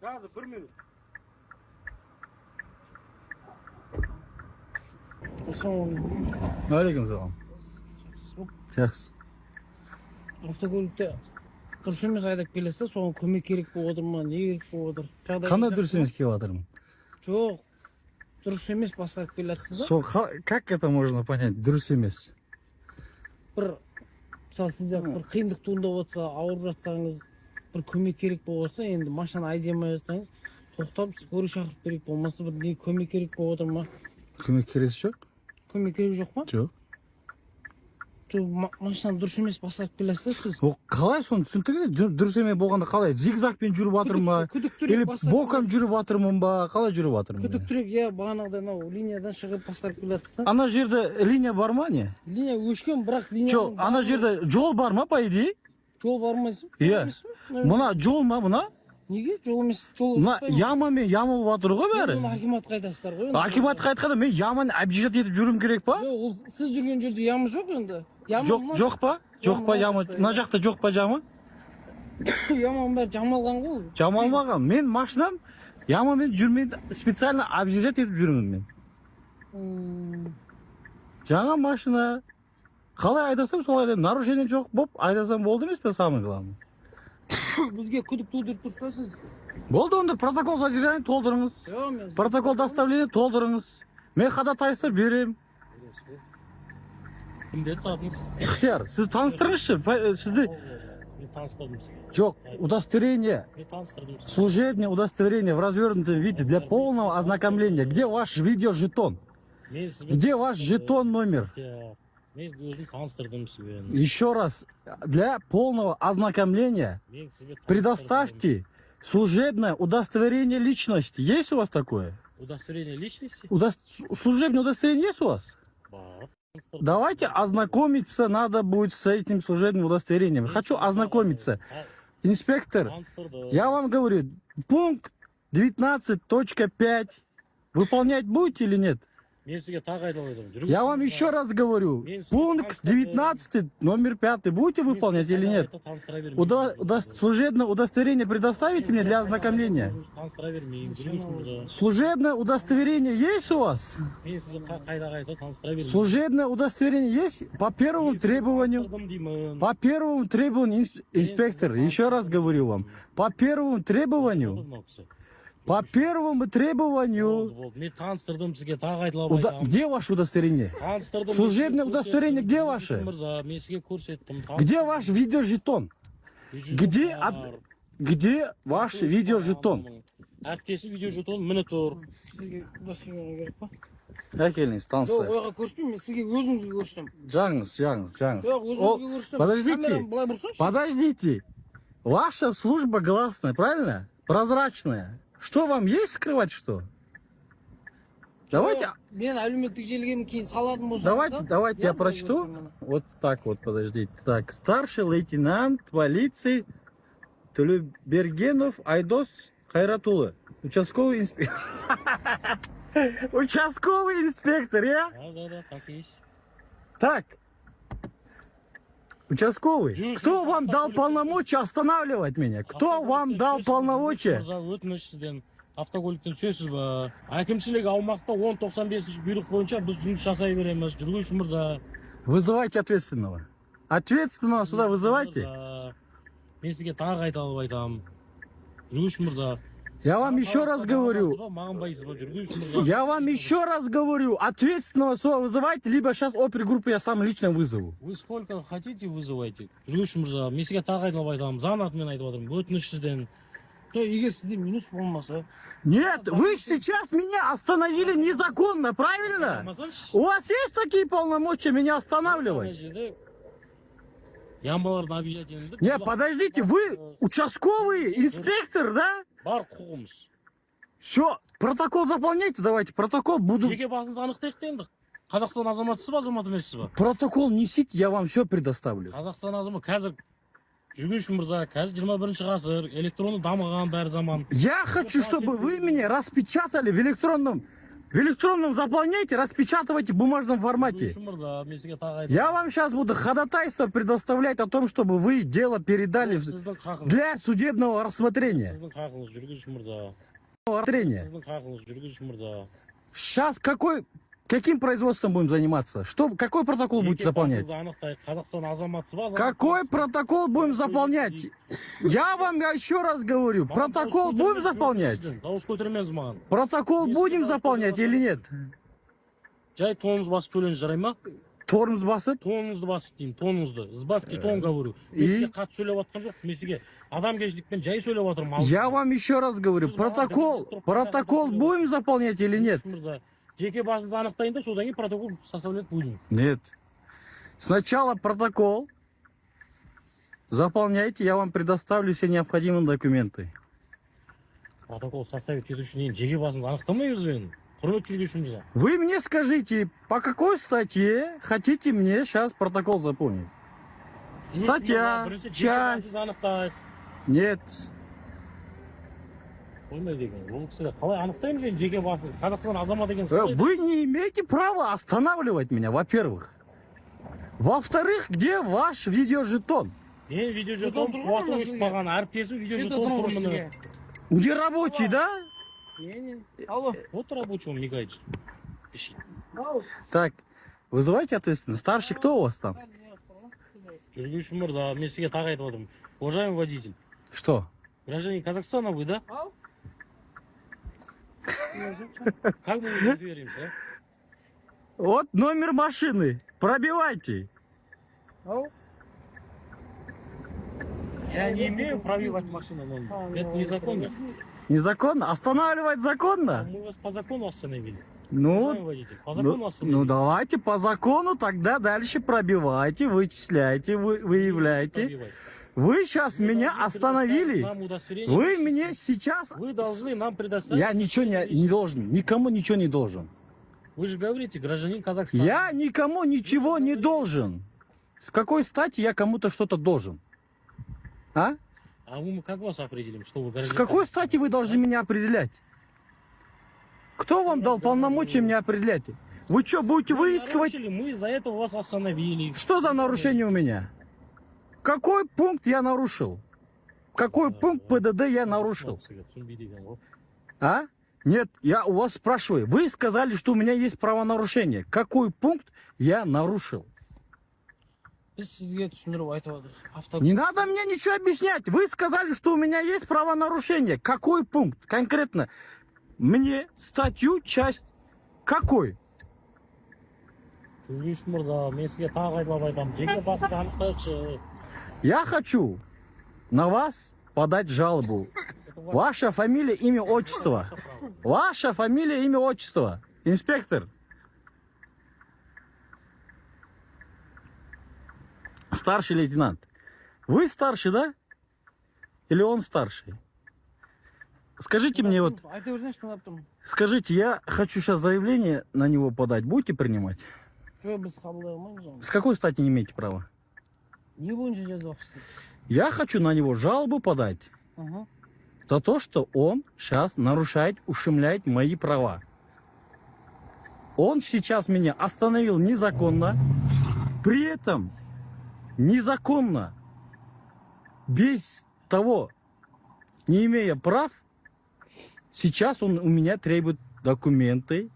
Hadi 1 minut. Aleyküm selam. Жақсы. Автокөлікте дұрыс емес айдап келесе, соған көмек керек болып отыр ма, не керек болып отыр? Қандай дұрыс емес келіп жатырмын? Жоқ, дұрыс емес басқарып келе жатсыз да. Как это можно понять? Дұрыс емес. Бір, мысалы сізде бір қиындық туындап жатса, ауырып жатсаңыз, бір көмек керек болып жатса, енді машина айдамай жатсаңыз, тоқтап скорый шақырып керек, болмаса бір не көмек керек болып отыр ма? Көмек керегі жоқ? Көмек керек жоқ па? Жоқ. Машина дұрыс емес басқарып келе жатсыз сіз. Қалай соны түсінтіңіз? Дұрыс емес болғанда қалай? Зигзагпен жүріп жатырмын ба? Или боком жүріп жатырмын ба? Қалай жүріп жатырмын? Күдіктірек, иә, бағанағыдай анау линиядан шығып басқарып келе жатсыз да. Ана жерде линия бар ма не? Линия өшкен, бірақ линия. Жоқ, ана жерде жол бар ма, по идее? Жол бармайсың? Иә. Мына жол ма мына? Неге? Жол емес, жол. Мына ямамен ямылып жатыр ғой бәрі. Оны акиматқа айтасыздар ғой. Акиматқа айтқанда мен яман объезжать етіп жүруім керек па? Жоқ, ол сіз жүрген жерде яма жоқ енді. Жоқ па? Жоқ па яма? Мына жақта жоқ па жама? Яманың бәрі жамалған ғой. Жамалмаған. Мен машинам ямамен жүрмейді, специально объезжать етіп жүрмін мен. Жаңа машина. Қалай айдасам солай айдаймын. Нарушение жоқ боп айдасам болды емес пе, самое главное? Бізге күдік тудырып тұрсыз. Болды, онда протокол содержания толтырыңыз. Протокол доставления толтырыңыз. Мен ходатайство берем. Кімдер сатыңыз? Ixtiyar, siz tanıştırыңызшы. Sizді... Мен таныстырдым сізге. Жоқ, удостоверение. Мен таныстырдым сізге. Служебное удостоверение в развернутом виде для полного ознакомления. Где ваш видеожетон? Где ваш жетон номер? Мен өзім таныстырдым сізге. Еще раз, для полного ознакомления предоставьте служебное удостоверение личности. Есть у вас такое? Удостоверение личности? Служебное удостоверение есть у вас? Бар. Давайте ознакомиться надо будет с этим служебным удостоверением. Хочу ознакомиться. Инспектор, я вам говорю, пункт 19.5 выполнять будете или нет? Я вам еще раз говорю, пункт 19, номер 5, будете выполнять или нет? Служебное удостоверение предоставите мне для ознакомления? Служебное удостоверение есть у вас? Служебное удостоверение есть? По первому требованию, инспектор, еще раз говорю вам, по первому требованию, где ваше удостоверение? Служебное удостоверение где ваше? Где ваш видеожетон? Где ваш видеожетон? Видеожетон міне тұр. Сізге удостоверение керек па? Әкеліңіз, станция. Жоқ, ойға көрсетпеймін, мен сізге өзіңізге көрсетем. Жаңыз. Жоқ, өзіңізге көрсетем. Подождите. Ваша служба гласная, правильно? Прозрачная. Что вам есть скрывать, что? Давайте. Мен әлеуметтік желіге кейін салатын болсам. Давайте я прочту. Вот так вот, подождите. Так, старший лейтенант полиции Төлебергенов Айдос Хайратулы. Участковый инспектор. Участковый инспектор, я? Да, так и есть. Так. Участковый. Кто вам дал полномочия останавливать меня? Кто вам дал полномочия? Автокөліктен сөзсіз ба. Әкімшілік аумақта 1095 бұйрық бойынша біз жұмыс жасай береміз. Жүргізуші мырза. Вызывайте ответственного. Ответственного сюда вызывайте. Мен сізге тағы қайталап айтамын. Жүргізуші мырза. Я вам еще раз говорю. Я вам еще раз говорю, ответственного сюда вызывайте, либо сейчас опергруппу я сам лично вызову. Вы сколько хотите вызывайте. Жүргізуші мырза, мен сізге тағы қайталап айтамын. Заң атымен айтып отырмын. Өтініш сізден. Егер сізде минус болмаса. Нет, вы сейчас меня остановили незаконно, правильно? У вас есть такие полномочия меня останавливать? Нет, подождите, вы участковый инспектор, да? Бар құқығымыз. Все, протокол заполняйте, давайте, протокол буду. Жеке басыңызды анықтайық енді. Қазақстан азаматысыз ба, азамат емессіз ба? Протокол несите, я вам все предоставлю. Қазақстан азаматы қазір жүргізуші мырза, қазір 21 ғасыр, электронды дамыған бәрі заман. Я хочу, чтобы вы меня распечатали в электронном В электронном заполняйте, распечатывайте в бумажном формате. Жүргізуші мырза, мен сізге тағы айтамын. Я вам сейчас буду ходатайство предоставлять о том, чтобы вы дело передали Сіздің хақыңыз. для судебного рассмотрения. Сіздің хақыңыз, жүргізуші мырза. Рассмотрения. Сіздің хақыңыз, жүргізуші мырза. Сейчас каким производством будем заниматься? Какой протокол будете заполнять? Анықтай, Қазақстан азаматсыз ба? Какой протокол будем заполнять? Я вам еще раз говорю, протокол будем заполнять? Дауыс көтермеңіз маған. Протокол будем заполнять или нет? Жай тоныңыз басып сөйлеңіз, жарай ма? Тормоз басып? Тоныңызды басып деймін, тоныңызды. Сбавьте тон, говорю. Мен сізге қатты сөйлеп жатқан жоқ, мен сізге адамгершілікпен жай сөйлеп жатырмын. Я вам еще раз говорю, протокол будем заполнять или нет? Жеке басыңызды анықтайын да, содан кейін протокол составлять будем. Нет. Сначала протокол заполняйте, я вам предоставлю все необходимые документы. Протокол составить ету үшін кейін жеке басыңызды анықтамаймыз бен. Құрметті жүргізуші мырза. Вы мне скажите, по какой статье хотите мне сейчас протокол заполнить? Статья, часть. Нет. Қоймай деген. Ол кісілер қалай анықтаймыз енді жеке басыңыз? Қазақстан азамат деген солай. Вы не имеете права останавливать меня, во-первых. Во-вторых, где ваш видеожетон? Мен видеожетон қуаты өшіп қалған әріптесім видеожетон құрмыны. Не рабочий, да? Алло. Вот рабочий он мигает. Так, вызывайте ответственность. Старший кто у вас там? Жүргізуші мырза, мен сізге тағы айтып отырмын. Уважаемый водитель. Что? Гражданин Казахстана вы, да? Как мы не доверимся, а? Вот номер машины. Пробивайте. Я не имею пробивать машину номер. Это незаконно. Незаконно? Останавливать законно? Мы вас по закону остановили. Ну, Уважаемый водитель, по закону остановили. ну давайте по закону тогда дальше пробивайте, вычисляйте, выявляйте. Пробивайте. Вы сейчас меня остановили. Нам удостоверение. Вы мне сейчас... Вы должны нам предоставить... Я ничего не должен, никому ничего не должен. Вы же говорите, гражданин Казахстана. Я никому ничего не должен. С какой стати я кому-то что-то должен? А? А мы как вас определим, что вы С гражданин какой Казахстана? стати вы должны меня определять? Кто вам дал полномочия меня определять? Вы что, будете Вы выискивать? нарушили, мы из-за этого вас остановили. Что за нарушение у меня? Какой пункт я нарушил? Какой пункт ПДД я нарушил? А? Нет, я у вас спрашиваю. Вы сказали, что у меня есть правонарушение. Какой пункт я нарушил? Не надо мне ничего объяснять. Вы сказали, что у меня есть правонарушение. Какой пункт? Конкретно мне статью, часть какой? Я хочу на вас подать жалобу. Ваша фамилия, имя, отчество. Ваша фамилия, имя, отчество. Инспектор. Старший лейтенант. Вы старший, да? Или он старший? Скажите мне вот... Скажите, я хочу сейчас заявление на него подать. Будете принимать? С какой стати не имеете права? Я хочу на него жалобу подать. За то, что он сейчас нарушает, ущемляет мои права. Он сейчас меня остановил незаконно. При этом незаконно, без того, не имея прав, сейчас он у меня требует документы,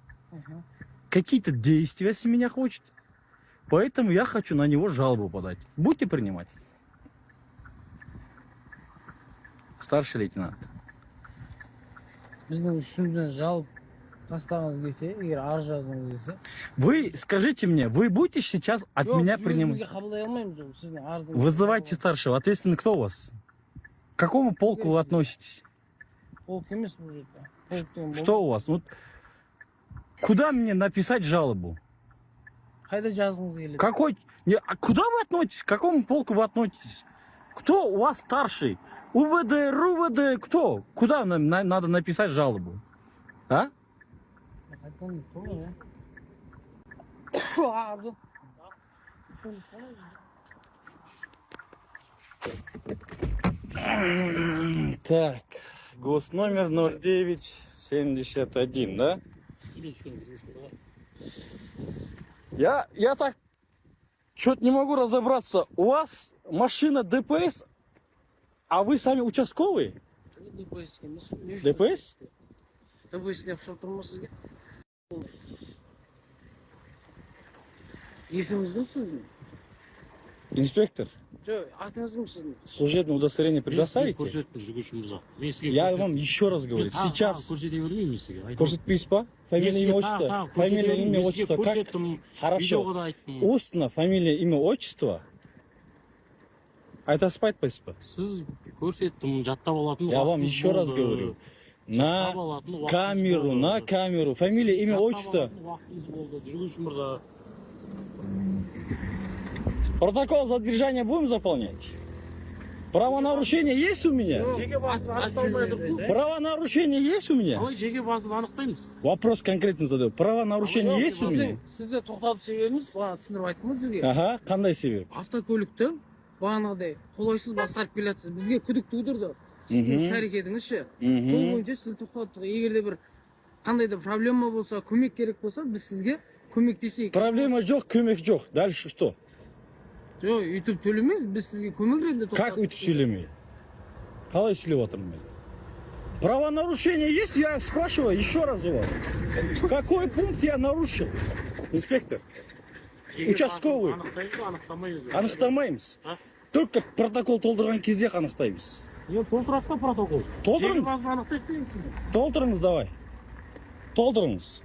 какие-то действия с меня хочет. Поэтому я хочу на него жалобу подать. Будете принимать? Старший лейтенант. Вы скажите мне, вы будете сейчас от меня принимать? Вызывайте старшего. Ответственный кто у вас? К какому полку вы относитесь? Что у вас? Вот куда мне написать жалобу? Какой? А куда вы относитесь? К какому полку вы относитесь? Кто у вас старший? УВД, РУВД, кто? Куда нам надо написать жалобу? А? Так, госномер 0971, да? Я так что-то не могу разобраться. У вас машина ДПС, а вы сами участковые? ДПС емес. ДПС? ДПС деп ұқсап тұрмын сізге. Есіңіз кім сіздің? Инспектор, Жоқ, атыңыз кім сіздің? служебное удостоверение предоставите? Я вам еще раз говорю, сейчас көрсетпейсіз ба? Фамилия, имя, отчество? Фамилия, имя, отчество? Как? Хорошо. Устно фамилия, имя, отчество? Айтасыз ба, айтпайсыз ба? Сіз көрсеттім, жаттап алатын. Я вам еще раз говорю. На камеру. Фамилия, имя, отчество. Жүргізуші мырза. Протокол задержания будем заполнять? Правонарушение есть у меня? Правонарушение есть у меня? Қалай жеке басын анықтаймыз? Вопрос конкретно задаю. Правонарушение есть у меня? Сізді тоқтатып себебіміз, бағана түсіндіріп айттым ғой сізге. Ага, қандай себеп? Автокөлікті бағанағыдай қолайсыз басқарып келатсыз. Бізге күдік тудырды. Сіздің іс-әрекетіңіз ше. Сол бойынша сізді тоқтаттық. Егер де бір қандай да проблема болса, көмек керек болса, біз сізге көмектесейік. Проблема жоқ, көмек жоқ. Дальше что? Жоқ, үйтіп сөйлемейсіз, біз сізге көмек ретінде тоқтаттық. Как үйтіп сөйлемей? Қалай сөйлеп отырмын мен? Правонарушение есть? Я спрашиваю еще раз у вас. Какой пункт я нарушил? Инспектор. Участковый. Анықтамаймыз. Только протокол толтырған кезде анықтаймыз. Толтырады да протокол. Толтырыңыз. Толтырыңыз давай. Толтырыңыз.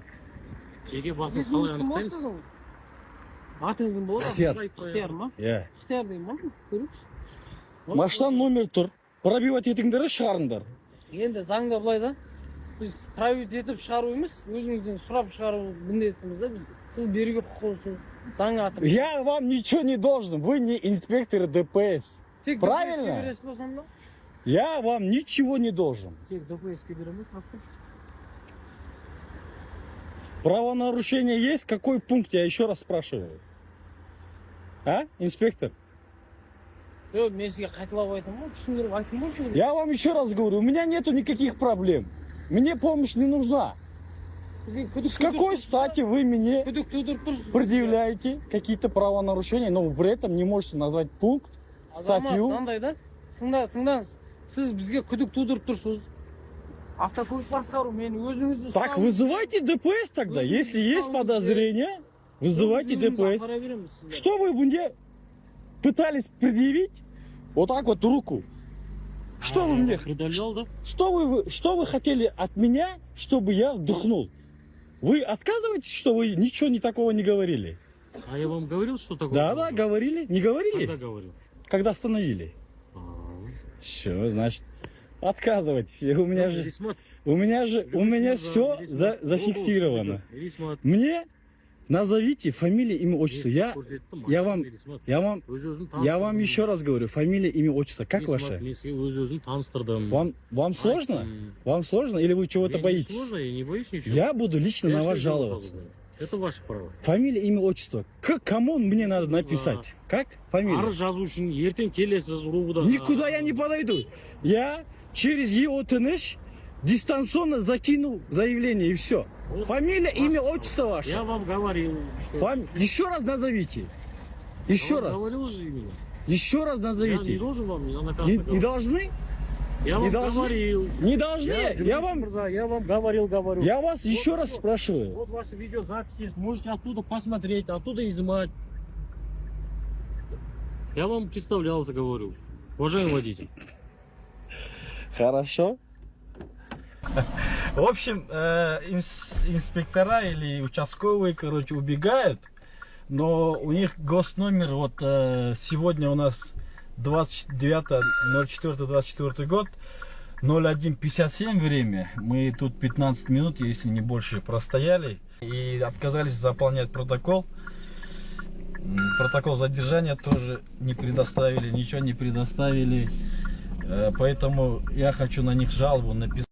Жеке басын қалай анықтаймыз? Атыңыздың болады? Ықтияр ма? Иә. Ықтияр деймін ма? Көріңіз. Машинаның номері тұр. Пробивать етіңдер шығарыңдар. Енді заңда былай да, біз пробивать етіп шығару емес, өзіңізден сұрап шығару міндетіміз да біз. Сіз беруге құқылысыз. Заңға атырып. Я вам ничего не должен. Вы не инспектор ДПС. Правильно? Бересіз болсам да? Я вам ничего не должен. Тек ДПС-ке береміз, рақпыш. Правонарушение есть? Какой пункт? Я еще раз спрашиваю. А, инспектор? Жоқ, мен сізге қайталап айтамын ғой, түсіндіріп айтым ғой. Я вам еще раз говорю, у меня нету никаких проблем. Мне помощь не нужна. С какой стати вы мне предъявляете какие-то правонарушения, но вы при этом не можете назвать пункт, статью? Мынандай да? Тыңдаңыз. Сіз бізге күдік тудырып тұрсыз. Автокөлік басқару, мен өзіңізді... Так вызывайте ДПС тогда. Если есть подозрения, вызывайте ДПС. Что вы мне пытались предъявить? Вот так вот руку. Что вы мне... Что вы хотели от меня, чтобы я вдохнул? Вы отказываетесь, что вы ничего не такого не говорили? А я вам говорил, что такое? Да, говорили. Не говорили? Когда говорил? Когда остановили. Все, значит, отказывайтесь. У меня все зафиксировано. Мне назовите фамилия, имя, отчество. Я вам еще раз говорю, фамилия, имя, отчество. Как ваше? Вам сложно? Вам сложно? Или вы чего-то боитесь? Сложно, я не боюсь ничего. Я буду лично на вас жаловаться. Это ваше право. Фамилия, имя, отчество. Кому мне надо написать? Как? Фамилия. Арыз жазу үшін ертең келесіз рубудан. Никуда я не подойду. Я через ЕОТНШ дистанционно закину заявление и все. Фамилия, имя, отчество ваше. Я вам говорил. Еще раз назовите. Еще раз. Говорил же именно. Еще раз назовите. Я не должен вам не должны? Я вам говорил. Не должны? Я вам говорю. Я вас еще раз спрашиваю. Вот ваши видеозаписи, можете оттуда посмотреть, оттуда изымать. Я вам представлялся, говорю. Уважаемый водитель. Хорошо. В общем, инспектора или участковые, короче, убегают. Но у них госномер, вот сегодня у нас 29.04.24 год, 01:57 время. Мы тут 15 минут, если не больше, простояли. И отказались заполнять протокол. Протокол задержания тоже не предоставили, ничего не предоставили. Поэтому я хочу на них жалобу написать.